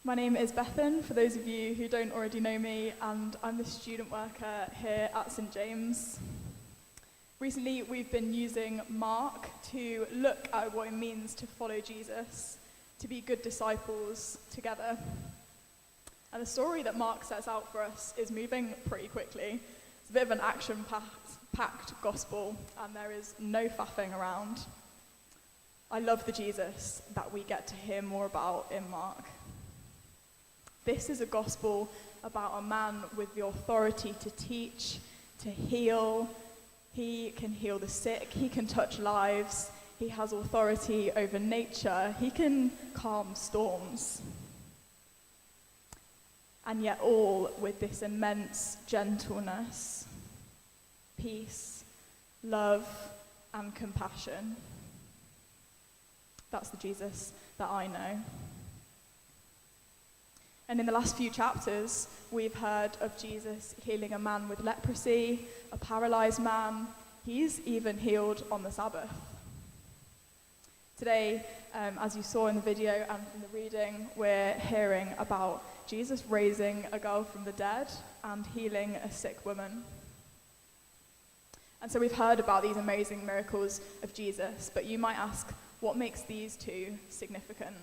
My name is Bethan, for those of you who don't already know me, and I'm the student worker here at St. James. Recently, we've been using Mark to look at what it means to follow Jesus, to be good disciples together. And the story that Mark sets out for us is moving pretty quickly. It's a bit of an action-packed gospel, and there is no faffing around. I love the Jesus that we get to hear more about in Mark. This is a gospel about a man with the authority to teach, to heal. He can heal the sick, he can touch lives, he has authority over nature, he can calm storms. And yet all with this immense gentleness, peace, love, and compassion. That's the Jesus that I know. And in the last few chapters, we've heard of Jesus healing a man with leprosy, a paralyzed man. He's even healed on the Sabbath. Today, as you saw in the video and from the reading, we're hearing about Jesus raising a girl from the dead and healing a sick woman. And so we've heard about these amazing miracles of Jesus, but you might ask, what makes these two significant?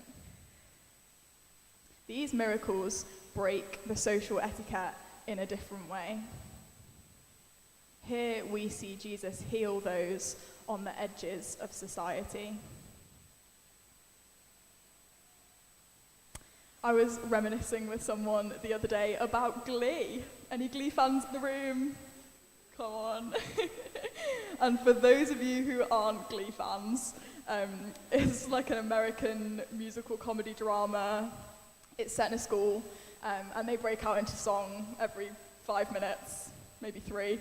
These miracles break the social etiquette in a different way. Here we see Jesus heal those on the edges of society. I was reminiscing with someone the other day about Glee. Any Glee fans in the room? Come on. And for those of you who aren't Glee fans, it's like an American musical comedy drama. It's set in a school, and they break out into song every 5 minutes, maybe 3.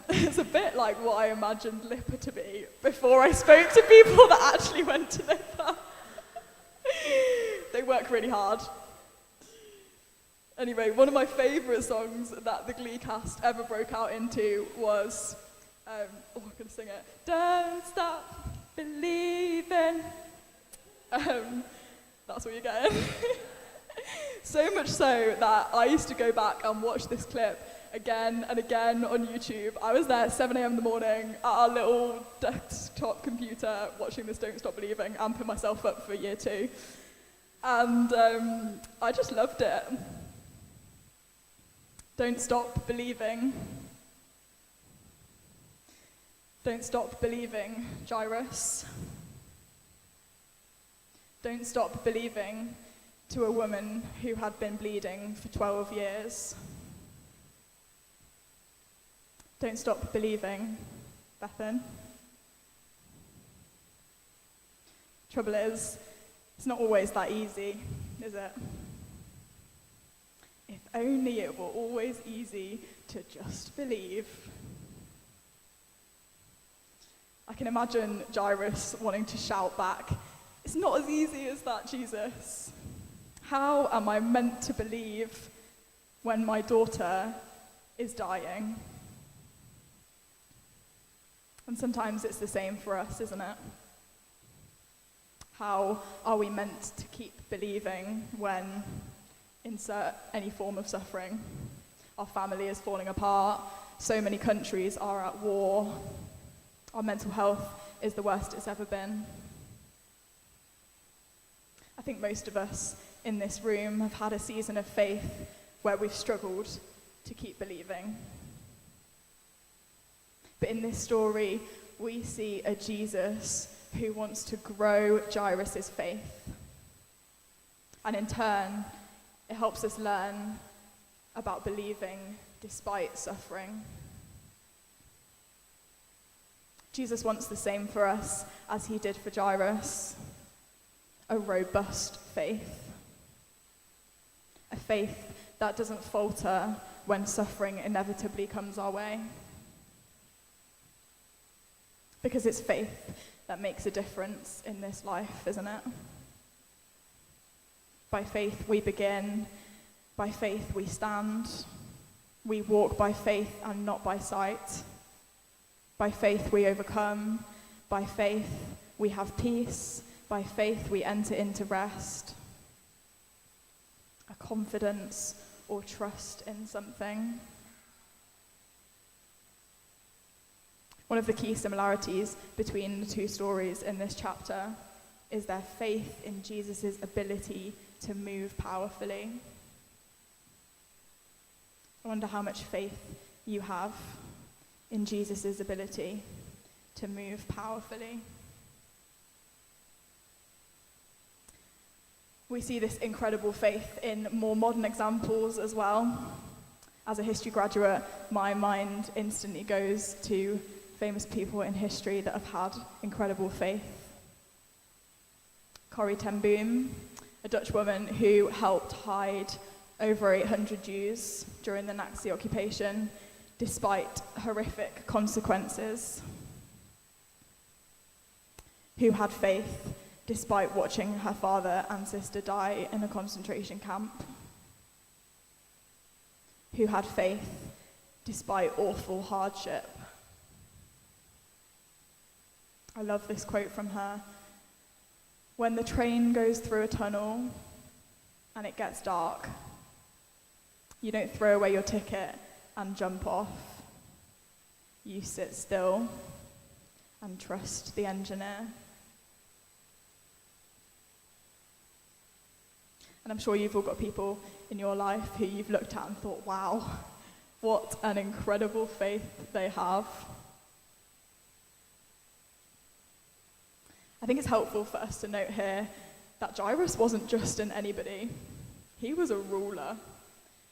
It's a bit like what I imagined Lipper to be before I spoke to people that actually went to Lipper. They work really hard. Anyway, one of my favourite songs that the Glee cast ever broke out into was, I'm going to sing it, Don't Stop Believing. That's what you're getting. So much so that I used to go back and watch this clip again and again on YouTube. I was there at 7 a.m. in the morning at our little desktop computer watching this Don't Stop Believing, amping myself up for year 2. And I just loved it. Don't stop believing. Don't stop believing, Jairus. Don't stop believing to a woman who had been bleeding for 12 years. Don't stop believing, Bethan. Trouble is, it's not always that easy, is it? If only it were always easy to just believe. I can imagine Jairus wanting to shout back, "It's not as easy as that, Jesus. How am I meant to believe when my daughter is dying?" And sometimes it's the same for us, isn't it? How are we meant to keep believing when insert any form of suffering? Our family is falling apart. So many countries are at war. Our mental health is the worst it's ever been. I think most of us in this room have had a season of faith where we've struggled to keep believing. But in this story, we see a Jesus who wants to grow Jairus' faith. And in turn, it helps us learn about believing despite suffering. Jesus wants the same for us as he did for Jairus. A robust faith. A faith that doesn't falter when suffering inevitably comes our way. Because it's faith that makes a difference in this life, isn't it? By faith we begin, by faith we stand. We walk by faith and not by sight. By faith we overcome. By faith we have peace. By faith we enter into rest. confidence, or trust in something. One of the key similarities between the two stories in this chapter is their faith in Jesus' ability to move powerfully. I wonder how much faith you have in Jesus' ability to move powerfully. We see this incredible faith in more modern examples as well. As a history graduate, my mind instantly goes to famous people in history that have had incredible faith. Corrie ten Boom, a Dutch woman who helped hide over 800 Jews during the Nazi occupation, despite horrific consequences. Who had faith despite watching her father and sister die in a concentration camp. Who had faith despite awful hardship. I love this quote from her. When the train goes through a tunnel and it gets dark, you don't throw away your ticket and jump off. You sit still and trust the engineer. And I'm sure you've all got people in your life who you've looked at and thought, wow, what an incredible faith they have. I think it's helpful for us to note here that Jairus wasn't just an anybody. He was a ruler.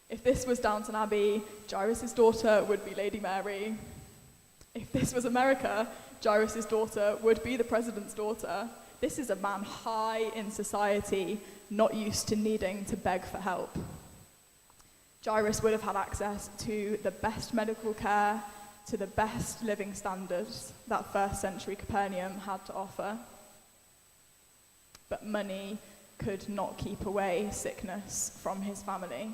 If this was Downton Abbey, Jairus' daughter would be Lady Mary. If this was America, Jairus' daughter would be the president's daughter. This is a man high in society, not used to needing to beg for help. Jairus would have had access to the best medical care, to the best living standards that first century Capernaum had to offer. But money could not keep away sickness from his family.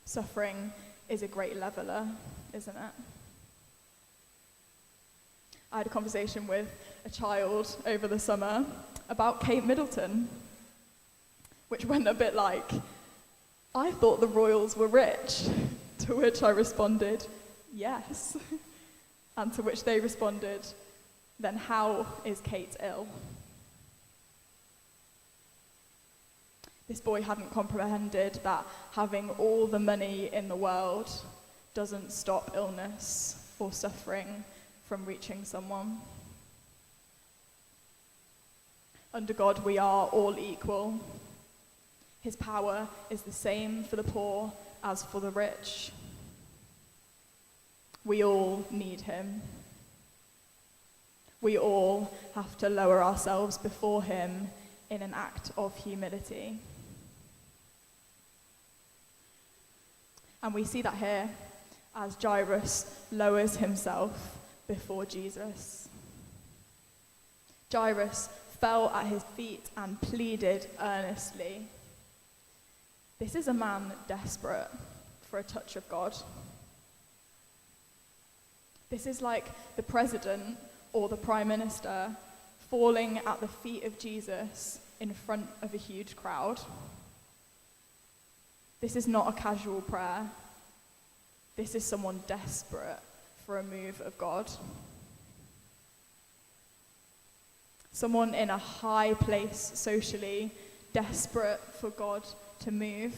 Suffering is a great leveler, isn't it? I had a conversation with a child over the summer about Kate Middleton, which went a bit like, I thought the royals were rich, to which I responded, yes. And to which they responded, then how is Kate ill? This boy hadn't comprehended that having all the money in the world doesn't stop illness or suffering from reaching someone. Under God, we are all equal. His power is the same for the poor as for the rich. We all need him. We all have to lower ourselves before him in an act of humility. And we see that here as Jairus lowers himself before Jesus. Jairus fell at his feet and pleaded earnestly. This is a man desperate for a touch of God. This is like the president or the prime minister falling at the feet of Jesus in front of a huge crowd. This is not a casual prayer. This is someone desperate for a move of God. Someone in a high place socially, desperate for God to move.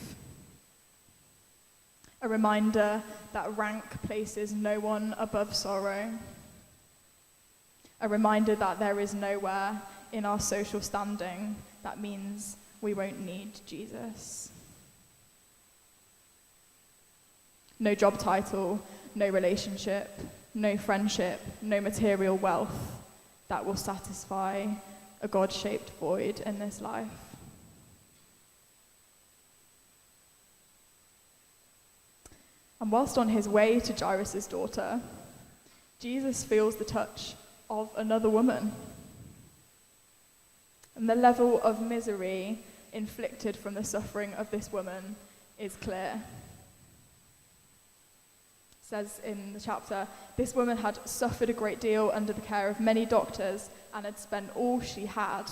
A reminder that rank places no one above sorrow. A reminder that there is nowhere in our social standing that means we won't need Jesus. No job title, no relationship, no friendship, no material wealth that will satisfy a God-shaped void in this life. And whilst on his way to Jairus' daughter, Jesus feels the touch of another woman. And the level of misery inflicted from the suffering of this woman is clear. It says in the chapter, this woman had suffered a great deal under the care of many doctors and had spent all she had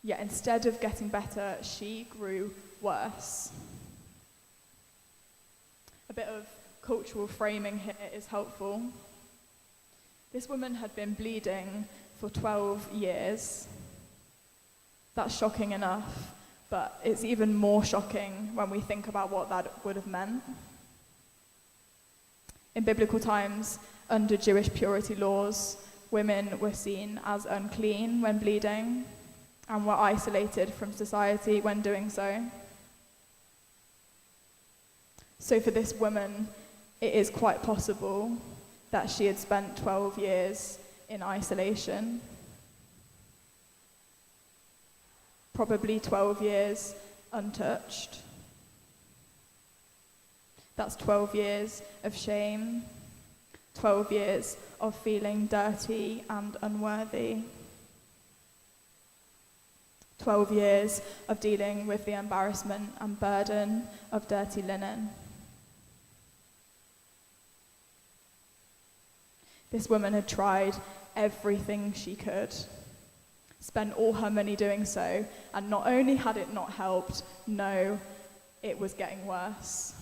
Yet instead of getting better, she grew worse. A bit of cultural framing here is helpful. This woman had been bleeding for 12 years. That's shocking enough, but it's even more shocking when we think about what that would have meant. In biblical times, under Jewish purity laws, women were seen as unclean when bleeding and were isolated from society when doing so. So for this woman, it is quite possible that she had spent 12 years in isolation. Probably 12 years untouched. That's 12 years of shame, 12 years of feeling dirty and unworthy, 12 years of dealing with the embarrassment and burden of dirty linen. This woman had tried everything she could, spent all her money doing so, and not only had it not helped, no, it was getting worse.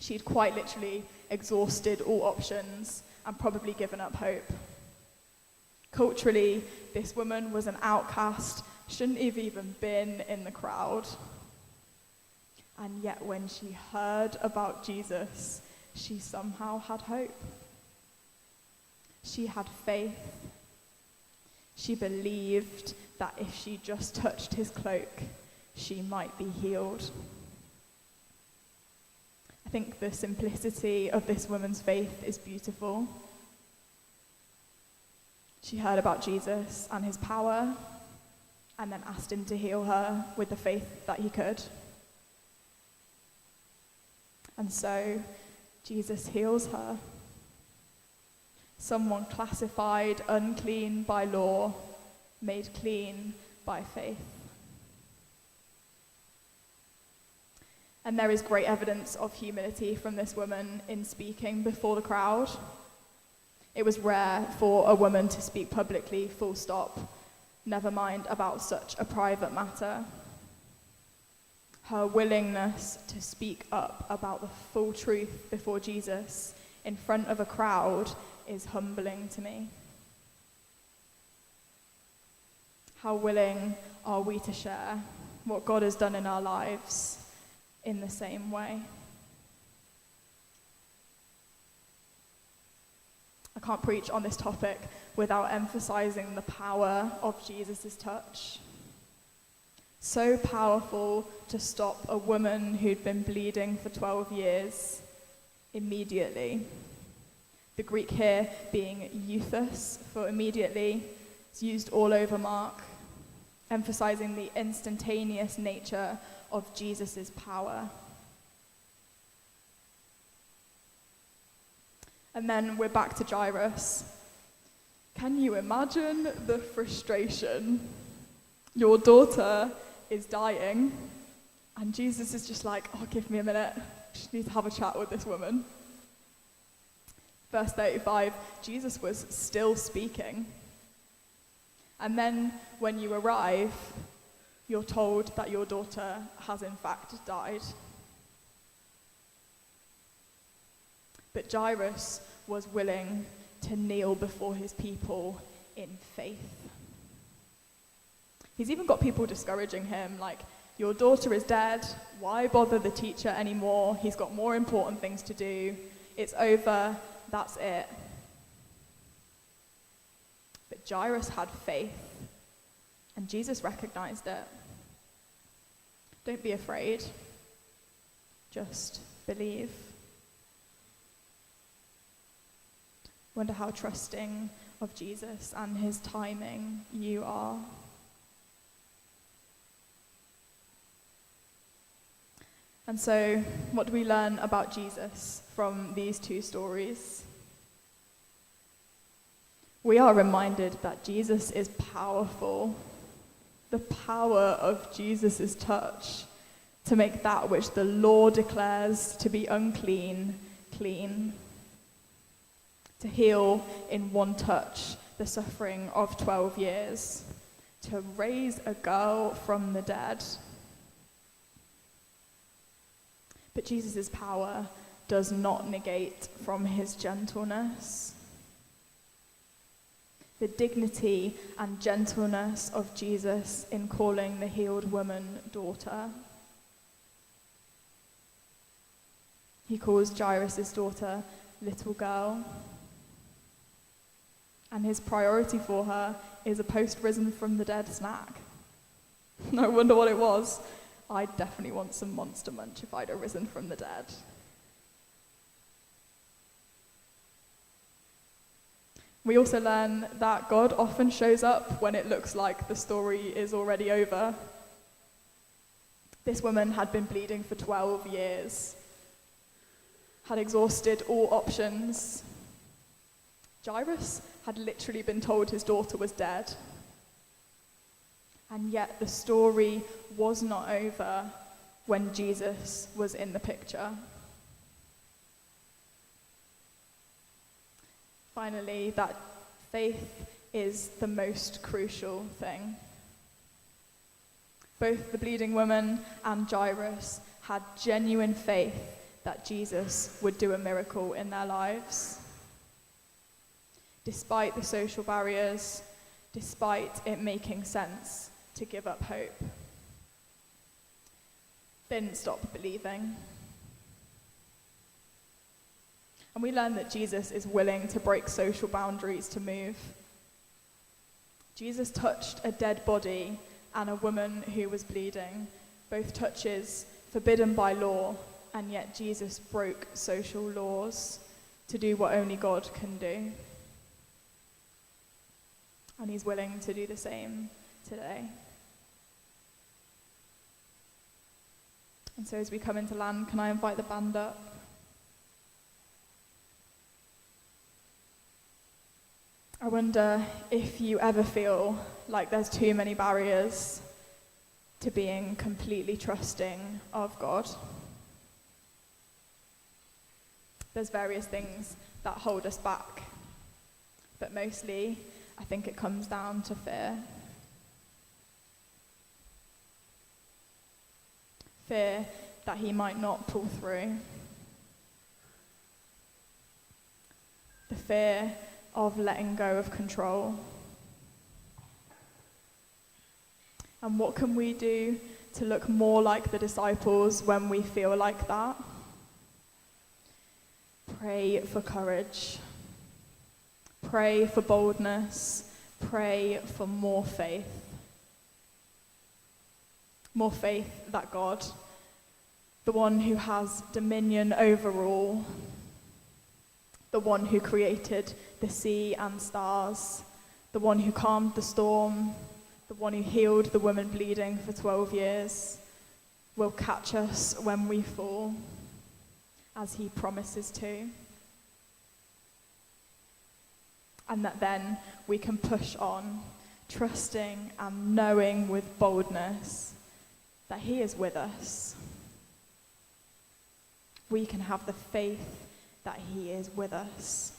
She'd quite literally exhausted all options and probably given up hope. Culturally, this woman was an outcast, shouldn't have even been in the crowd. And yet when she heard about Jesus, she somehow had hope. She had faith. She believed that if she just touched his cloak, she might be healed. I think the simplicity of this woman's faith is beautiful. She heard about Jesus and his power, and then asked him to heal her with the faith that he could. And so, Jesus heals her. Someone classified unclean by law, made clean by faith. And there is great evidence of humility from this woman in speaking before the crowd. It was rare for a woman to speak publicly, full stop, never mind about such a private matter. Her willingness to speak up about the full truth before Jesus in front of a crowd is humbling to me. How willing are we to share what God has done in our lives in the same way? I can't preach on this topic without emphasizing the power of Jesus' touch. So powerful to stop a woman who'd been bleeding for 12 years immediately. The Greek here being euthus for immediately is used all over Mark, emphasizing the instantaneous nature of Jesus' power. And then we're back to Jairus. Can you imagine the frustration? Your daughter is dying, and Jesus is just like, oh, give me a minute. Just need to have a chat with this woman. Verse 35, Jesus was still speaking. And then when you arrive, you're told that your daughter has in fact died. But Jairus was willing to kneel before his people in faith. He's even got people discouraging him, like, your daughter is dead, why bother the teacher anymore? He's got more important things to do. It's over, that's it. But Jairus had faith, and Jesus recognized it. Don't be afraid, just believe. Wonder how trusting of Jesus and his timing you are. And so, what do we learn about Jesus from these two stories? We are reminded that Jesus is powerful. The power of Jesus' touch to make that which the law declares to be unclean, clean. To heal in one touch the suffering of 12 years. to raise a girl from the dead. But Jesus' power does not negate from his gentleness. The dignity and gentleness of Jesus in calling the healed woman daughter. He calls Jairus' daughter little girl. And his priority for her is a post-risen from the dead snack. No wonder what it was. I'd definitely want some Monster Munch if I'd arisen from the dead. We also learn that God often shows up when it looks like the story is already over. This woman had been bleeding for 12 years, had exhausted all options. Jairus had literally been told his daughter was dead. And yet the story was not over when Jesus was in the picture. Finally, that faith is the most crucial thing. Both the bleeding woman and Jairus had genuine faith that Jesus would do a miracle in their lives. Despite the social barriers, despite it making sense to give up hope. They didn't stop believing. And we learn that Jesus is willing to break social boundaries to move. Jesus touched a dead body and a woman who was bleeding, both touches forbidden by law, and yet Jesus broke social laws to do what only God can do. And he's willing to do the same today. And so as we come into land, can I invite the band up? I wonder if you ever feel like there's too many barriers to being completely trusting of God. There's various things that hold us back, but mostly I think it comes down to fear. Fear that he might not pull through. The fear of letting go of control. And what can we do to look more like the disciples when we feel like that? Pray for courage. Pray for boldness. Pray for more faith. More faith that God, the one who has dominion over all, the one who created the sea and stars, the one who calmed the storm, the one who healed the woman bleeding for 12 years, will catch us when we fall, as he promises to. And that then we can push on, trusting and knowing with boldness that he is with us. We can have the faith that he is with us.